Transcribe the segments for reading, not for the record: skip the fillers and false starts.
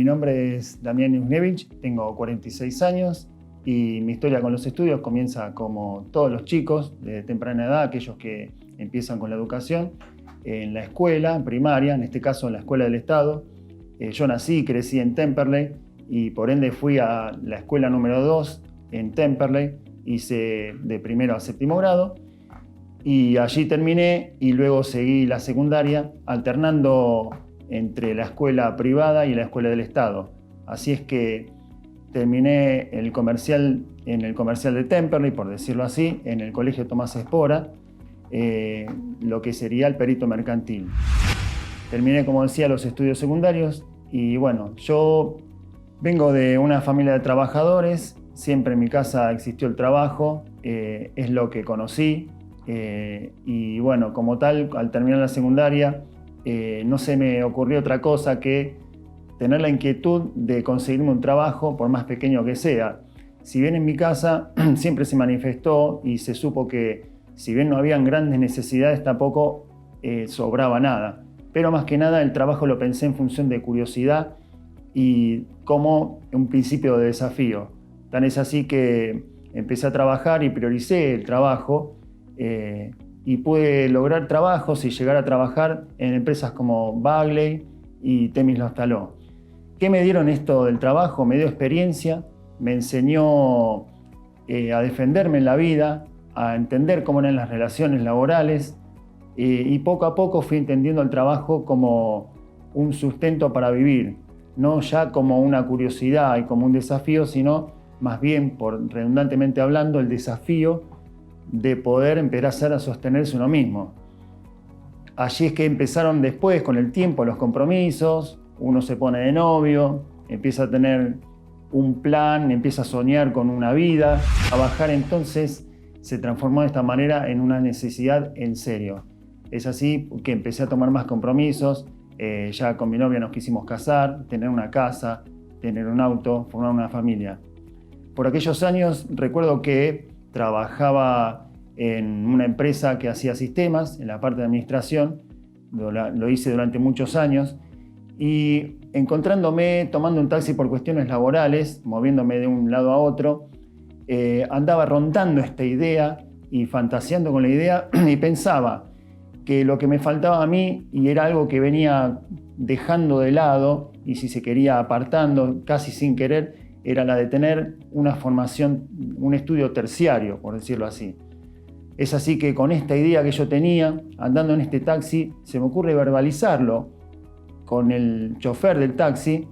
nombre es Damián Yusnevich, tengo 46 años y mi historia con los estudios comienza como todos los chicos de temprana edad, aquellos que empiezan con la educación, en la escuela primaria, en este caso en la escuela del Estado. Yo nací y crecí en Temperley y por ende fui a la escuela número 2 en Temperley, hice de primero a séptimo grado y allí terminé y luego seguí la secundaria alternando entre la escuela privada y la escuela del Estado. Así es que terminé en el comercial de Temperley, por decirlo así, en el Colegio Tomás Espora, lo que sería el perito mercantil. Terminé, como decía, los estudios secundarios y bueno, yo vengo de una familia de trabajadores, siempre en mi casa existió el trabajo, es lo que conocí y bueno, como tal, al terminar la secundaria, no se me ocurrió otra cosa que tener la inquietud de conseguirme un trabajo, por más pequeño que sea. Si bien en mi casa siempre se manifestó y se supo que si bien no habían grandes necesidades, tampoco sobraba nada. Pero más que nada el trabajo lo pensé en función de curiosidad y como un principio de desafío. Tan es así que empecé a trabajar y prioricé el trabajo y pude lograr trabajos y llegar a trabajar en empresas como Bagley y Temis Lostaló. ¿Qué me dieron esto del trabajo? Me dio experiencia, me enseñó a defenderme en la vida, a entender cómo eran las relaciones laborales y poco a poco fui entendiendo el trabajo como un sustento para vivir, no ya como una curiosidad y como un desafío, sino más bien, redundantemente hablando, el desafío de poder empezar a sostenerse uno mismo. Allí es que empezaron después, con el tiempo, los compromisos, uno se pone de novio, empieza a tener un plan, empieza a soñar con una vida. Trabajar entonces se transformó de esta manera en una necesidad en serio. Es así que empecé a tomar más compromisos, ya con mi novia nos quisimos casar, tener una casa, tener un auto, formar una familia. Por aquellos años recuerdo que trabajaba en una empresa que hacía sistemas, en la parte de administración, lo hice durante muchos años, y encontrándome tomando un taxi por cuestiones laborales, moviéndome de un lado a otro, andaba rondando esta idea y fantaseando con la idea y pensaba que lo que me faltaba a mí, y era algo que venía dejando de lado y si se quería apartando casi sin querer, era la de tener una formación, un estudio terciario, por decirlo así. Es así que con esta idea que yo tenía, andando en este taxi, se me ocurre verbalizarlo con el chofer del taxi.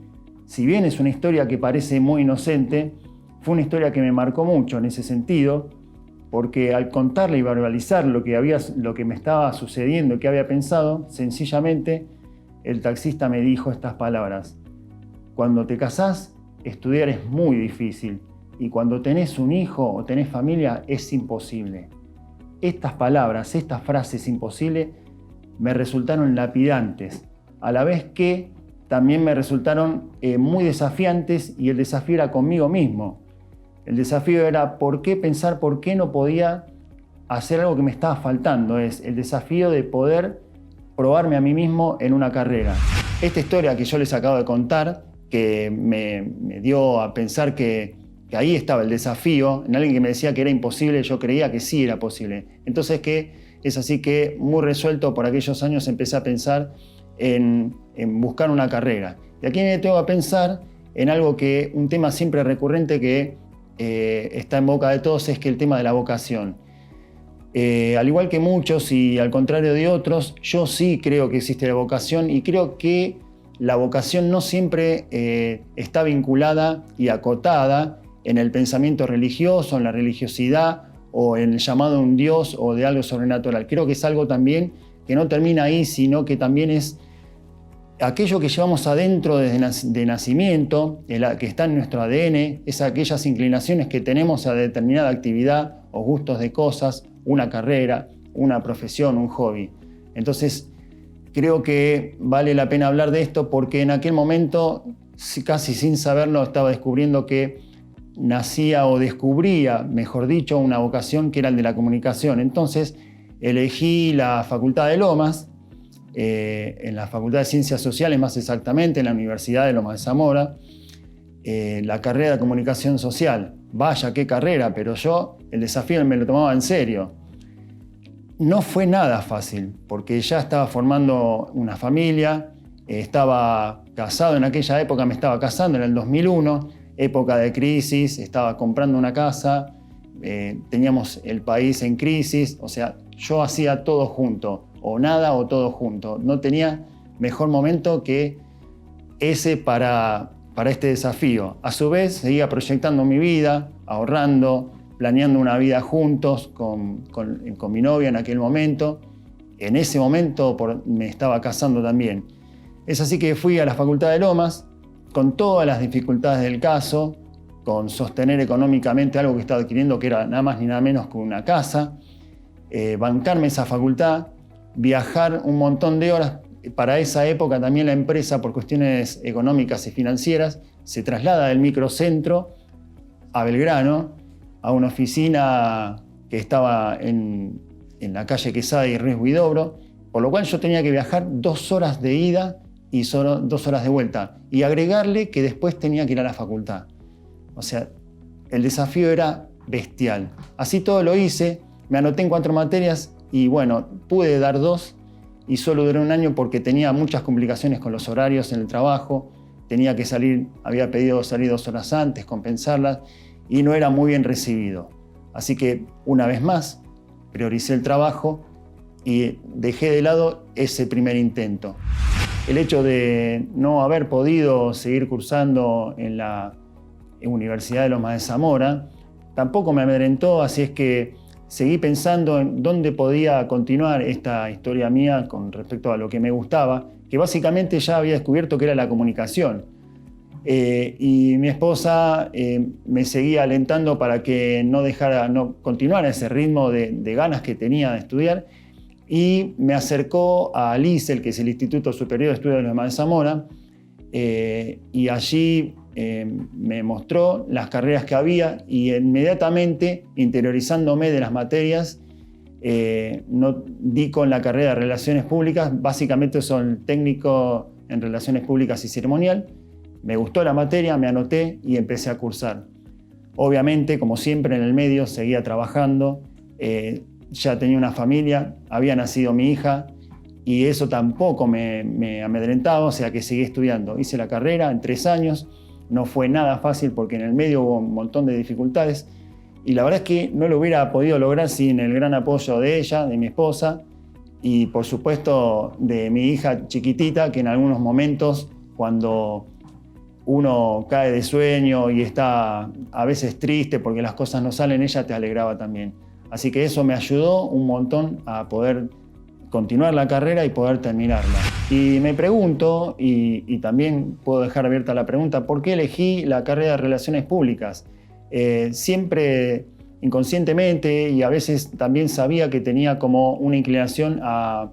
Si bien es una historia que parece muy inocente, fue una historia que me marcó mucho en ese sentido, porque al contarle y verbalizar lo que me estaba sucediendo, que había pensado, sencillamente el taxista me dijo estas palabras: cuando te casás, estudiar es muy difícil y cuando tenés un hijo o tenés familia es imposible. Estas palabras, estas frases imposibles me resultaron lapidantes, a la vez que también me resultaron muy desafiantes, y el desafío era conmigo mismo. El desafío era por qué no podía hacer algo que me estaba faltando. Es el desafío de poder probarme a mí mismo en una carrera. Esta historia que yo les acabo de contar, que me dio a pensar que ahí estaba el desafío, en alguien que me decía que era imposible, yo creía que sí era posible. Entonces es así que muy resuelto por aquellos años empecé a pensar en buscar una carrera. Y aquí me tengo que pensar en un tema siempre recurrente que está en boca de todos, es que el tema de la vocación. Al igual que muchos y al contrario de otros, yo sí creo que existe la vocación y creo que la vocación no siempre está vinculada y acotada en el pensamiento religioso, en la religiosidad o en el llamado de un Dios o de algo sobrenatural. Creo que es algo también que no termina ahí, sino que también es aquello que llevamos adentro desde de nacimiento, que está en nuestro ADN, es aquellas inclinaciones que tenemos a determinada actividad o gustos de cosas, una carrera, una profesión, un hobby. Entonces, creo que vale la pena hablar de esto porque en aquel momento, casi sin saberlo, estaba descubriendo que nacía o descubría, mejor dicho, una vocación que era el de la comunicación. Entonces, elegí la Facultad de Lomas, en la Facultad de Ciencias Sociales, más exactamente en la Universidad de Lomas de Zamora, la carrera de Comunicación Social. Vaya, qué carrera, pero yo el desafío me lo tomaba en serio. No fue nada fácil, porque ya estaba formando una familia, estaba casado en aquella época, me estaba casando en el 2001, época de crisis, estaba comprando una casa, teníamos el país en crisis, o sea, yo hacía todo junto, o nada o todo junto. No tenía mejor momento que ese para este desafío. A su vez, seguía proyectando mi vida, ahorrando, planeando una vida juntos con mi novia en aquel momento. En ese momento me estaba casando también. Es así que fui a la Facultad de Lomas, con todas las dificultades del caso, con sostener económicamente algo que estaba adquiriendo, que era nada más ni nada menos que una casa, bancarme esa facultad, viajar un montón de horas. Para esa época también la empresa, por cuestiones económicas y financieras, se traslada del microcentro a Belgrano, a una oficina que estaba en la calle Quesada y Ruiz Huidobro, por lo cual yo tenía que viajar 2 horas de ida y solo 2 horas de vuelta, y agregarle que después tenía que ir a la facultad. O sea, el desafío era bestial. Así todo lo hice, me anoté en 4 materias y bueno, pude dar 2 y solo duré 1 año porque tenía muchas complicaciones con los horarios en el trabajo, tenía que salir, había pedido salir 2 horas antes, compensarlas, y no era muy bien recibido. Así que, una vez más, prioricé el trabajo y dejé de lado ese primer intento. El hecho de no haber podido seguir cursando en la Universidad de Lomas de Zamora tampoco me amedrentó, así es que seguí pensando en dónde podía continuar esta historia mía con respecto a lo que me gustaba, que básicamente ya había descubierto que era la comunicación. Y mi esposa me seguía alentando para que no continuara ese ritmo de ganas que tenía de estudiar, y me acercó al ISEL, que es el Instituto Superior de Estudios de Lomas de Zamora, y allí me mostró las carreras que había, y inmediatamente, interiorizándome de las materias, di con la carrera de Relaciones Públicas. Básicamente son técnico en Relaciones Públicas y Ceremonial. Me gustó la materia, me anoté y empecé a cursar. Obviamente, como siempre en el medio, seguía trabajando, ya tenía una familia, había nacido mi hija, y eso tampoco me amedrentaba, o sea que seguí estudiando. Hice la carrera en 3 años, no fue nada fácil porque en el medio hubo un montón de dificultades, y la verdad es que no lo hubiera podido lograr sin el gran apoyo de ella, de mi esposa, y por supuesto de mi hija chiquitita, que en algunos momentos, cuando uno cae de sueño y está a veces triste porque las cosas no salen, ella te alegraba también. Así que eso me ayudó un montón a poder continuar la carrera y poder terminarla. Y me pregunto, y también puedo dejar abierta la pregunta, ¿por qué elegí la carrera de Relaciones Públicas? Siempre inconscientemente, y a veces también sabía que tenía como una inclinación a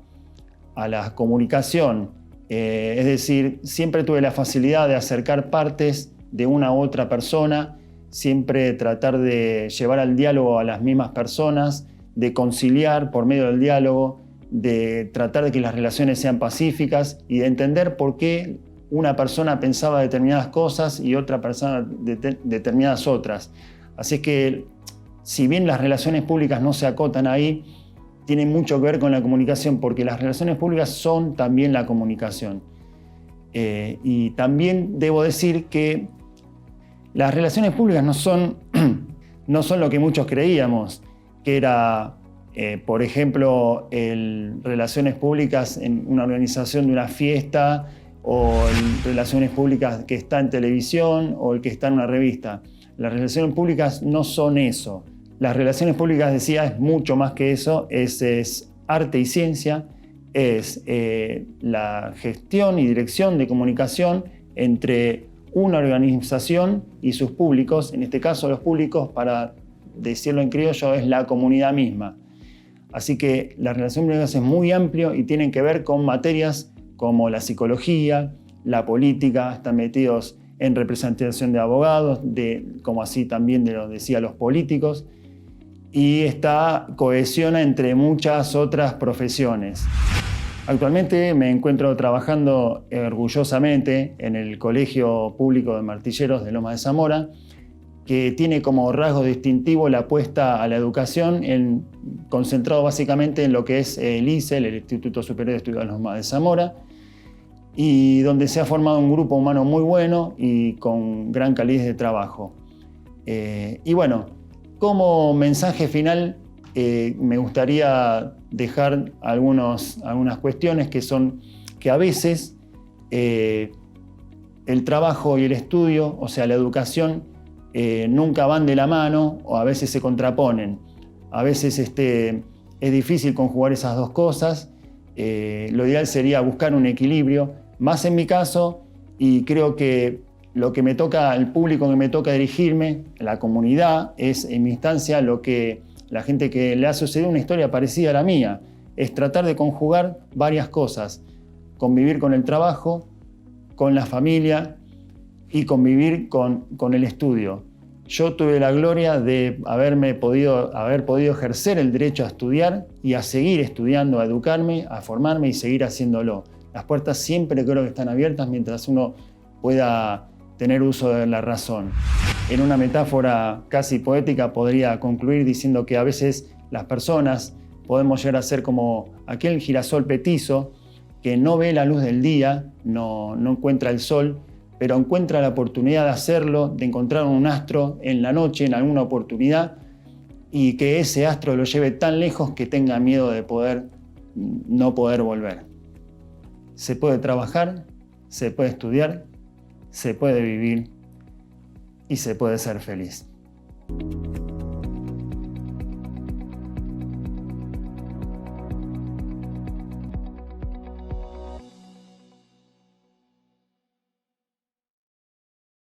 la comunicación. Es decir, siempre tuve la facilidad de acercar partes de una u otra persona, siempre tratar de llevar al diálogo a las mismas personas, de conciliar por medio del diálogo, de tratar de que las relaciones sean pacíficas y de entender por qué una persona pensaba determinadas cosas y otra persona determinadas otras. Así que, si bien las relaciones públicas no se acotan ahí, tiene mucho que ver con la comunicación, porque las relaciones públicas son también la comunicación. Y también debo decir que las relaciones públicas no son lo que muchos creíamos, que era, por ejemplo, relaciones públicas en una organización de una fiesta, o relaciones públicas que está en televisión, o el que está en una revista. Las relaciones públicas no son eso. Las relaciones públicas, decía, es mucho más que eso, es arte y ciencia, es la gestión y dirección de comunicación entre una organización y sus públicos. En este caso, los públicos, para decirlo en criollo, es la comunidad misma. Así que la relación pública es muy amplio y tienen que ver con materias como la psicología, la política, están metidos en representación de abogados, como así también lo decía, los políticos, y cohesiona entre muchas otras profesiones. Actualmente me encuentro trabajando orgullosamente en el Colegio Público de Martilleros de Lomas de Zamora, que tiene como rasgo distintivo la apuesta a la educación, concentrado básicamente en lo que es el ISEL, el Instituto Superior de Estudios de Lomas de Zamora, y donde se ha formado un grupo humano muy bueno y con gran calidez de trabajo. Y bueno, como mensaje final, me gustaría dejar algunas cuestiones que son que a veces el trabajo y el estudio, o sea, la educación, nunca van de la mano o a veces se contraponen. A veces es difícil conjugar esas dos cosas. Lo ideal sería buscar un equilibrio, más en mi caso, y creo que lo que me toca, el público que me toca dirigirme, la comunidad, es en mi instancia lo que la gente que le ha sucedido una historia parecida a la mía, es tratar de conjugar varias cosas, convivir con el trabajo, con la familia y convivir con el estudio. Yo tuve la gloria de haber podido ejercer el derecho a estudiar y a seguir estudiando, a educarme, a formarme y seguir haciéndolo. Las puertas siempre creo que están abiertas mientras uno pueda tener uso de la razón. En una metáfora casi poética podría concluir diciendo que a veces las personas podemos llegar a ser como aquel girasol petizo que no ve la luz del día, no encuentra el sol, pero encuentra la oportunidad de hacerlo, de encontrar un astro en la noche, en alguna oportunidad, y que ese astro lo lleve tan lejos que tenga miedo de no poder volver. Se puede trabajar, se puede estudiar, se puede vivir y se puede ser feliz.